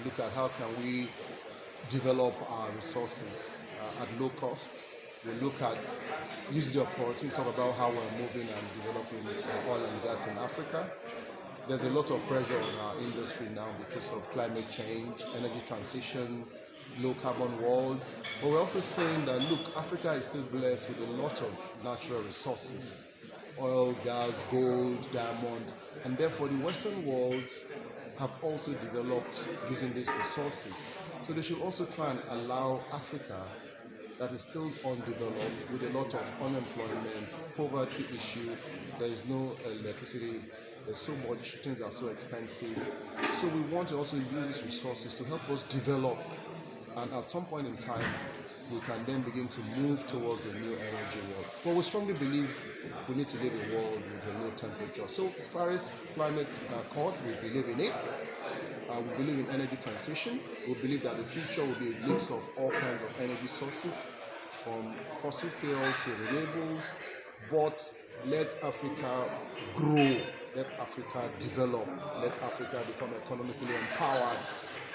look at how can we develop our resources at low cost. We look at use the opportunity to talk about how we're moving and developing oil and gas in Africa. There's a lot of pressure on our industry now because of climate change, energy transition, low carbon world. But we're also saying that, look, Africa is still blessed with a lot of natural resources, oil, gas, gold, diamond, and therefore the Western world have also developed using these resources. So they should also try and allow Africa that is still undeveloped with a lot of unemployment, poverty issue, there is no electricity, there's so much, things are so expensive. So we want to also use these resources to help us develop, and at some point in time we can then begin to move towards a new energy world. But we strongly believe we need to live in a world with a low temperature. So Paris Climate Accord, we believe in it. We believe in energy transition. We believe that the future will be a mix of all kinds of energy sources, from fossil fuel to renewables, but let Africa grow, let Africa develop, let Africa become economically empowered,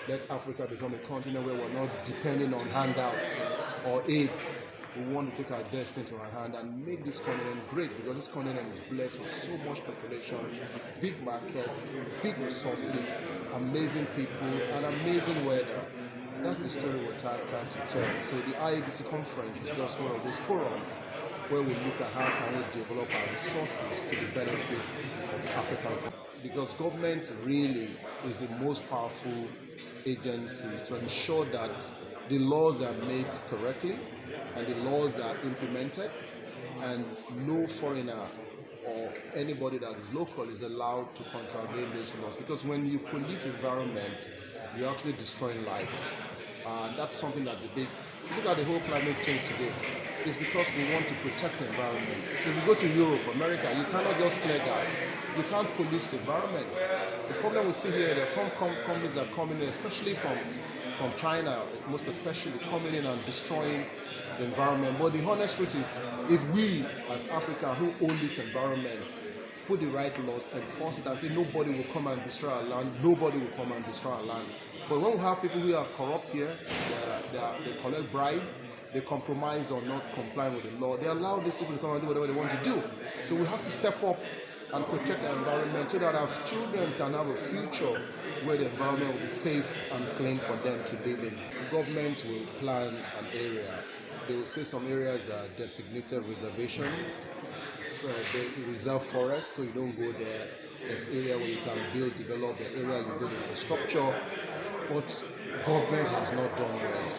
let Africa become a continent where we're not depending on handouts or aids. We want to take our destiny to our hand and make this continent great, because this continent is blessed with so much population, big markets, big resources, amazing people, and amazing weather. That's the story we're trying to tell. So the Iadc conference is just one of those forums where we look at how can we develop our resources to the benefit of African, because government really is the most powerful agencies to ensure that the laws are made correctly and the laws are implemented, and no foreigner or anybody that is local is allowed to contravene these laws. Because when you pollute environment, you're actually destroying life. That's something that's a big. Look at the whole climate change today. It's because we want to protect the environment. So if you go to Europe, America, you cannot just flare gas. You can't pollute the environment. The problem we see here, there are some companies that are coming in, especially from China, most especially, coming in and destroying the environment. But the honest truth is, if we as Africa who own this environment put the right laws, enforce it, and say nobody will come and destroy our land, nobody will come and destroy our land. But when we have people who are corrupt here, they collect bribe, they compromise or not comply with the law, they allow these people to come and do whatever they want to do. So we have to step up and protect the environment so that our children can have a future where the environment will be safe and clean for them to live in. Government will plan an area. They will say some areas are designated reservation, they reserve forests, so you don't go there. There's area where you can build, develop, the area you build infrastructure, but government has not done well.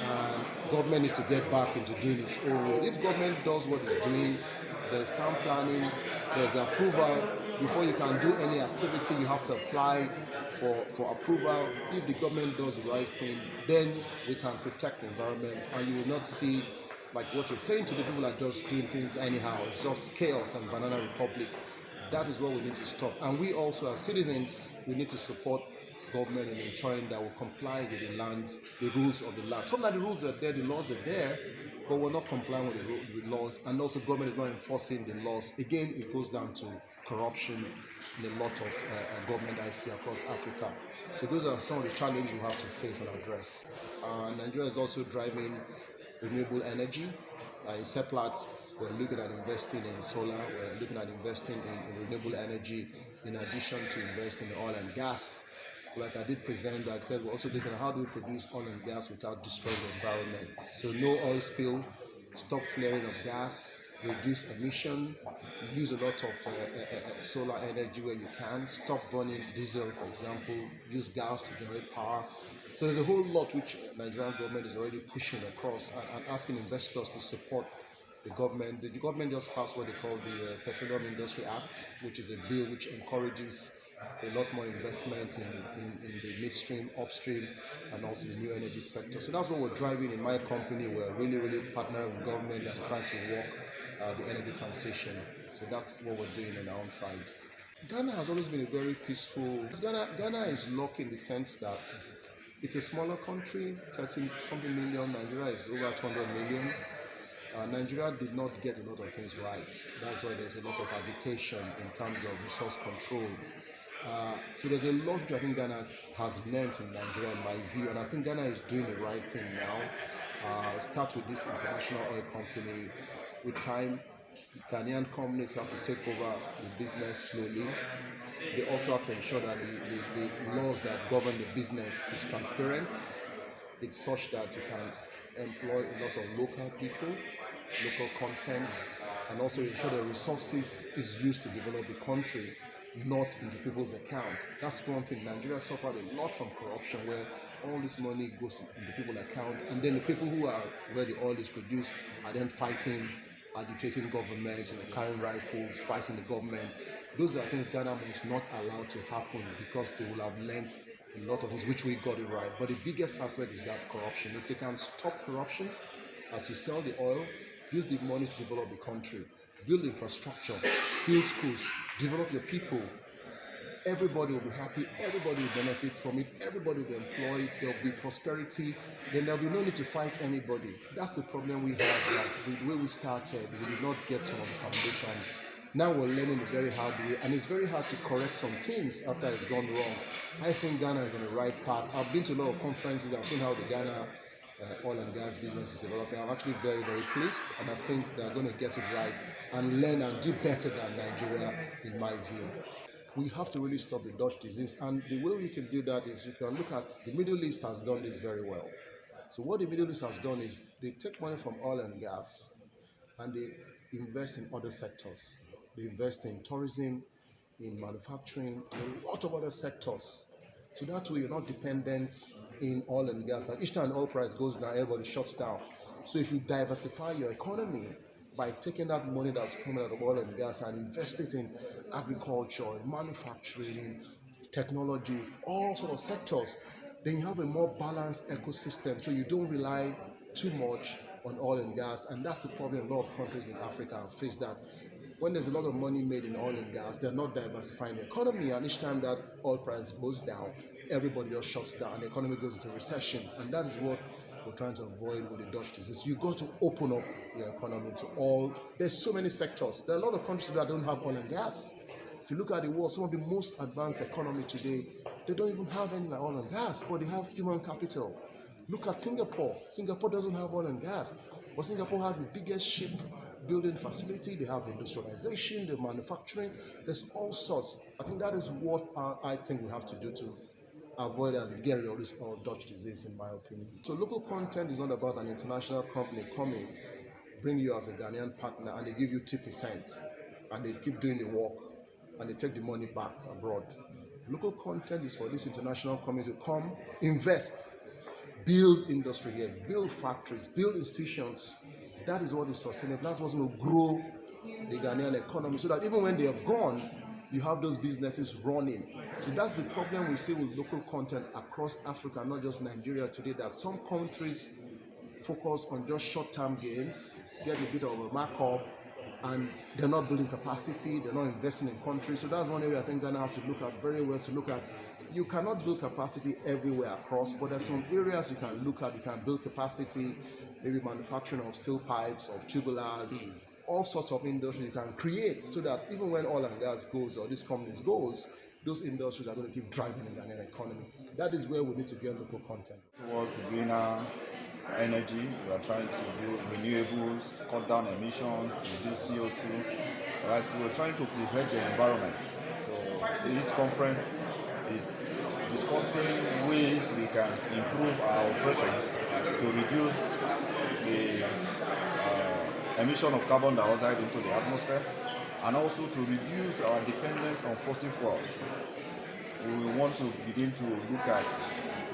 And government needs to get back into doing its own role. If government does what it's doing, there's town planning, there's approval. Before you can do any activity, you have to apply for approval. If the government does the right thing, then we can protect the environment, and you will not see like what you're saying to the people are just doing things anyhow. It's just chaos and banana republic. That is what we need to stop. And we also, as citizens, we need to support government in ensuring that we comply with the land, the rules of the land. Some of the rules are there, the laws are there, but we're not complying with the laws, and also government is not enforcing the laws. Again, it goes down to corruption in a lot of government I see across Africa. So those are some of the challenges we have to face and address. Nigeria is also driving renewable energy. In Seplat, we're looking at investing in solar, we're looking at investing in renewable energy, in addition to investing in oil and gas. Like I did present, I said we're also looking at how do we produce oil and gas without destroying the environment. So no oil spill, stop flaring of gas, reduce emission, use a lot of solar energy where you can, stop burning diesel, for example, use gas to generate power. So there's a whole lot which Nigerian government is already pushing across and asking investors to support the government. The government just passed what they call the Petroleum Industry Act, which is a bill which encourages a lot more investment in the midstream, upstream, and also the new energy sector. So that's what we're driving in my company. We're really partnering with government and trying to work the energy transition. So that's what we're doing on our own side. Ghana has always been a very peaceful. Ghana is lucky in the sense that it's a smaller country, 30-something million. Nigeria is over 200 million. Nigeria did not get a lot of things right. That's why there's a lot of agitation in terms of resource control. So there's a lot which I think Ghana has learned in Nigeria, in my view, and I think Ghana is doing the right thing now. Start with this international oil company. With time, Ghanaian companies have to take over the business slowly. They also have to ensure that the laws that govern the business is transparent. It's such that you can employ a lot of local people, local content, and also ensure the resources is used to develop the country, not into people's account. That's one thing. Nigeria suffered a lot from corruption, where all this money goes into people's account, and then the people who are where the oil is produced are then fighting, agitating government, carrying rifles, fighting the government. Those are things Ghana must not allow to happen, because they will have learned a lot of things, which we got it right. But the biggest aspect is that corruption. If they can stop corruption, as you sell the oil, use the money to develop the country, build infrastructure, build schools, develop your people, everybody will be happy, everybody will benefit from it, everybody will be employed, there will be prosperity, then there will be no need to fight anybody. That's the problem we have, that the way we started, we did not get some of the foundation. Now we're learning the very hard way, and it's very hard to correct some things after it's gone wrong. I think Ghana is on the right path. I've been to a lot of conferences, I've seen how the Ghana oil and gas business is developing. I'm actually very, very pleased, and I think they're going to get it right and learn and do better than Nigeria, in my view. We have to really stop the Dutch disease, and the way we can do that is you can look at the Middle East has done this very well. So what the Middle East has done is they take money from oil and gas and they invest in other sectors. They invest in tourism, in manufacturing, and a lot of other sectors. So that way you're not dependent in oil and gas. And each time oil price goes down, everybody shuts down. So if you diversify your economy by taking that money that's coming out of oil and gas and invest it in agriculture, in manufacturing, in technology, all sort of sectors, then you have a more balanced ecosystem. So you don't rely too much on oil and gas. And that's the problem a lot of countries in Africa face, that when there's a lot of money made in oil and gas, they're not diversifying the economy, and each time that oil price goes down, everybody else shuts down, and the economy goes into recession. And that is what we're trying to avoid with the Dutch disease. You got to open up your economy to all. There's so many sectors. There are a lot of countries that don't have oil and gas. If you look at the world, some of the most advanced economy today, they don't even have any oil and gas, but they have human capital. Look at Singapore. Singapore doesn't have oil and gas, but Singapore has the biggest ship building facility. They have the industrialization, the manufacturing. There's all sorts. I think that is what I think we have to do to avoid and get rid of this Dutch disease, in my opinion. So local content is not about an international company coming, bring you as a Ghanaian partner, and they give you 2%, and they keep doing the work, and they take the money back abroad. Local content is for this international company to come, invest, build industry here, build factories, build institutions. That is what is sustainable. That's what's going to grow the Ghanaian economy, so that even when they have gone, you have those businesses running. So that's the problem we see with local content across Africa, not just Nigeria today, that some countries focus on just short-term gains, get a bit of a markup, and they're not building capacity, they're not investing in countries. So that's one area I think Ghana has to look at very well, to look at. You cannot build capacity everywhere across, but there's some areas you can look at. You can build capacity, maybe manufacturing of steel pipes, of tubulars, all sorts of industry you can create, so that even when oil and gas goes, or these companies goes, those industries are going to keep driving the Ghanaian economy. That is where we need to get local content. Towards greener energy, we are trying to build renewables, cut down emissions, reduce CO2. Right? We are trying to preserve the environment. So this conference is discussing ways we can improve our operations to reduce the emission of carbon dioxide into the atmosphere, and also to reduce our dependence on fossil fuels. We want to begin to look at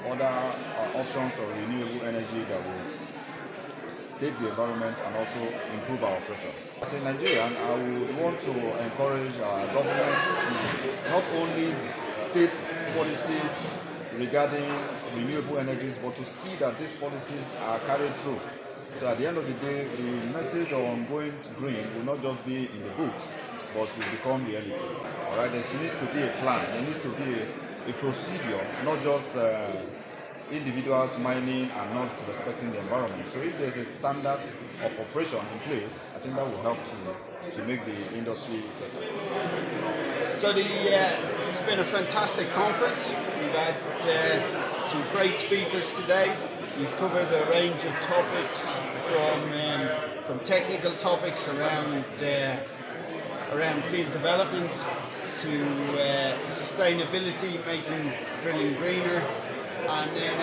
other options of renewable energy that will save the environment and also improve our operations. As a Nigerian, I would want to encourage our government to not only state policies regarding renewable energies, but to see that these policies are carried through. So at the end of the day, the message on going to green will not just be in the books, but will become reality. All right, there needs to be a plan, there needs to be a procedure, not just individuals mining and not respecting the environment. So if there's a standard of operation in place, I think that will help to make the industry better. So the It's been a fantastic conference. We've had some great speakers today. We've covered a range of topics from technical topics around field development to sustainability, making drilling greener, and then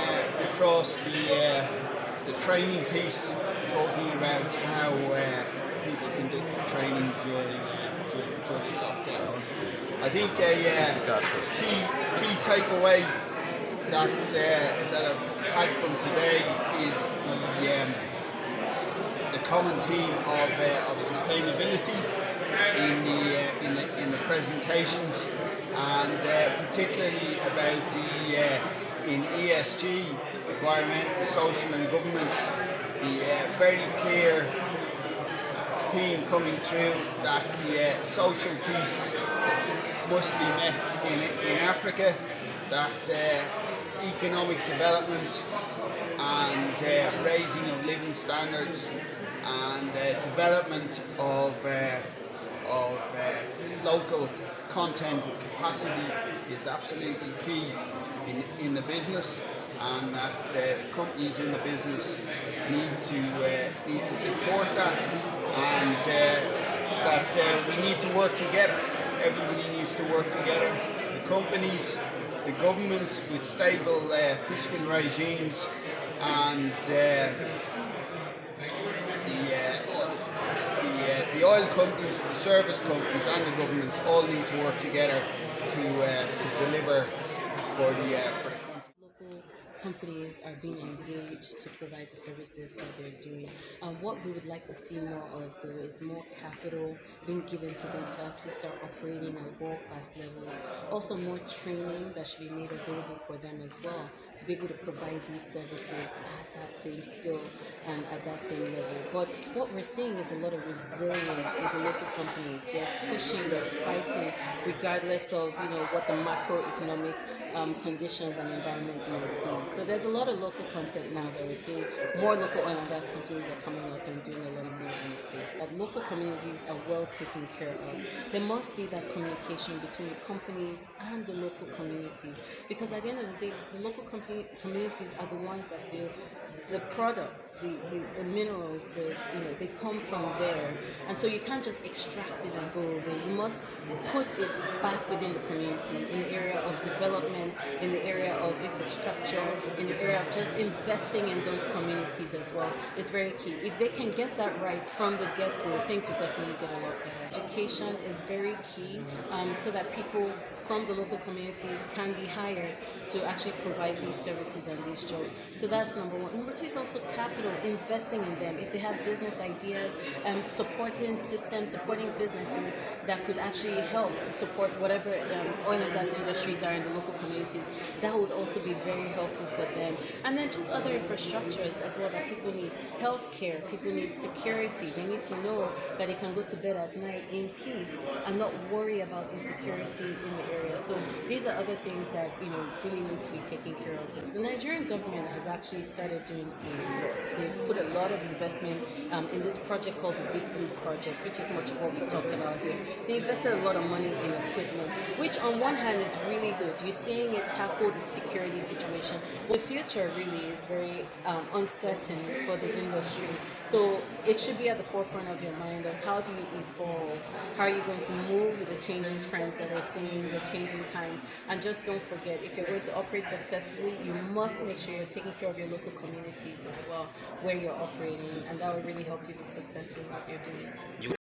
across the training piece, talking about how people can do training during lockdown. I think a key takeaway that I've had from today is the common theme of sustainability in the presentations, and particularly about in ESG, environmental, social and governance, the very clear theme coming through that the social piece must be met in Africa, that economic development and raising of living standards and development of local content and capacity is absolutely key in the business, and that companies in the business need to support that, and that we need to work together. Everybody needs to work together. The companies, the governments with stable fiscal regimes, and the oil companies, the service companies and the governments all need to work together to deliver for the country. Local companies are being engaged to provide the services that they're doing. What we would like to see more of, though, is more capital being given to them to actually start operating at world-class levels. Also more training that should be made available for them as well, to be able to provide these services at that same skill and at that same level. But what we're seeing is a lot of resilience with the local companies. They're pushing, they're fighting, regardless of what the macroeconomic conditions and environment may be. So there's a lot of local content now that we're seeing. More local oil and gas companies are coming up and doing a lot of things in the space. That local communities are well taken care of. There must be that communication between the companies and the local communities, because at the end of the day, the local communities are the ones that feel the products, the minerals, they come from there, and so you can't just extract it and go away. You must put it back within the community, in the area of development, in the area of infrastructure, in the area of just investing in those communities as well. It's very key. If they can get that right from the get-go, things will definitely get a lot better. Education is very key, so that people from the local communities can be hired to actually provide these services and these jobs. So that's number one. Number two is also capital, investing in them. If they have business ideas, supporting systems, supporting businesses that could actually help support whatever oil and gas industries are in the local communities, that would also be very helpful for them. And then just other infrastructures as well that people need. Healthcare, people need security. They need to know that they can go to bed at night in peace and not worry about insecurity in the area. So these are other things that really need to be taken care of. The Nigerian government has actually started doing a lot. They've put a lot of investment in this project called the Deep Blue Project, which is much of what we talked about here. They invested a lot of money in equipment, which on one hand is really good. You're seeing it tackle the security situation. The future really is very uncertain for the industry. So it should be at the forefront of your mind of how do you evolve? How are you going to move with the changing trends that we're seeing, the changing times? And just don't forget, if you're going to operate successfully, you must make sure you're taking care of your local communities as well, where you're operating, and that will really help you be successful in what you're doing.